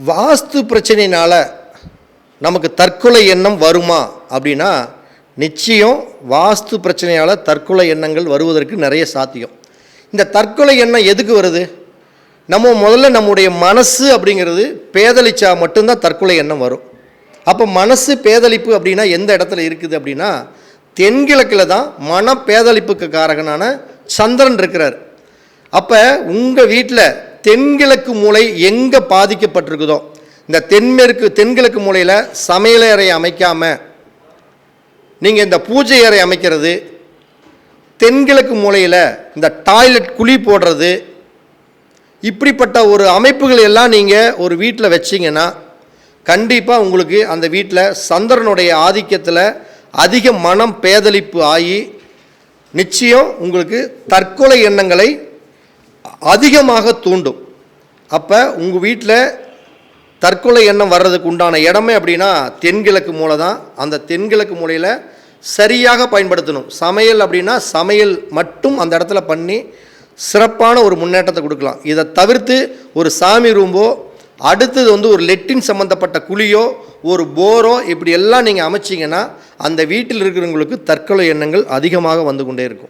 வாஸ்து பிரச்சனையினால் நமக்கு தற்கொலை எண்ணம் வருமா அப்படின்னா, நிச்சயம் வாஸ்து பிரச்சனையால் தற்கொலை எண்ணங்கள் வருவதற்கு நிறைய சாத்தியம். இந்த தற்கொலை எண்ணம் எதுக்கு வருது? நம்ம முதல்ல நம்முடைய மனசு அப்படிங்கிறது பேதலிச்சா மட்டும்தான் தற்கொலை எண்ணம் வரும். அப்போ மனசு பேதலிப்பு அப்படின்னா எந்த இடத்துல இருக்குது அப்படின்னா, தென்கிழக்கில் தான் மன பேதலிப்புக்கு காரகனான சந்திரன் இருக்கிறார். அப்போ உங்கள் வீட்டில் தென்கிழக்கு மூலை எங்கே பாதிக்கப்பட்டிருக்குதோ, இந்த தென்கிழக்கு மூலையில் சமையலறை அமைக்காமல் நீங்கள் இந்த பூஜை அறை அமைக்கிறது, தென்கிழக்கு மூலையில் இந்த டாய்லெட் குழி போடுறது, இப்படிப்பட்ட ஒரு அமைப்புகள் எல்லாம் நீங்கள் ஒரு வீட்டில் வச்சிங்கன்னா கண்டிப்பாக உங்களுக்கு அந்த வீட்டில் சந்திரனுடைய ஆதிக்கத்தில் அதிக மனம் பேதலிப்பு ஆகி நிச்சயம் உங்களுக்கு தற்கொலை எண்ணங்களை அதிகமாக தூண்டும். அப்போ உங்கள் வீட்டில் தற்கொலை எண்ணம் வர்றதுக்கு உண்டான இடமே அப்படின்னா தென்கிழக்கு மூலை தான். அந்த தென்கிழக்கு மூலையில் சரியாக பயன்படுத்தணும். சமையல் அப்படின்னா சமையல் மட்டும் அந்த இடத்துல பண்ணி சிறப்பான ஒரு முன்னேற்றத்தை கொடுக்கலாம். இதை தவிர்த்து ஒரு சாமி ரூம்போ, அடுத்தது ஒரு லெட்டின் சம்மந்தப்பட்ட குழியோ, ஒரு போரோ, இப்படி எல்லாம் நீங்கள் அமைச்சிங்கன்னா அந்த வீட்டில் இருக்கிறவங்களுக்கு தற்கொலை எண்ணங்கள் அதிகமாக வந்து கொண்டே இருக்கும்.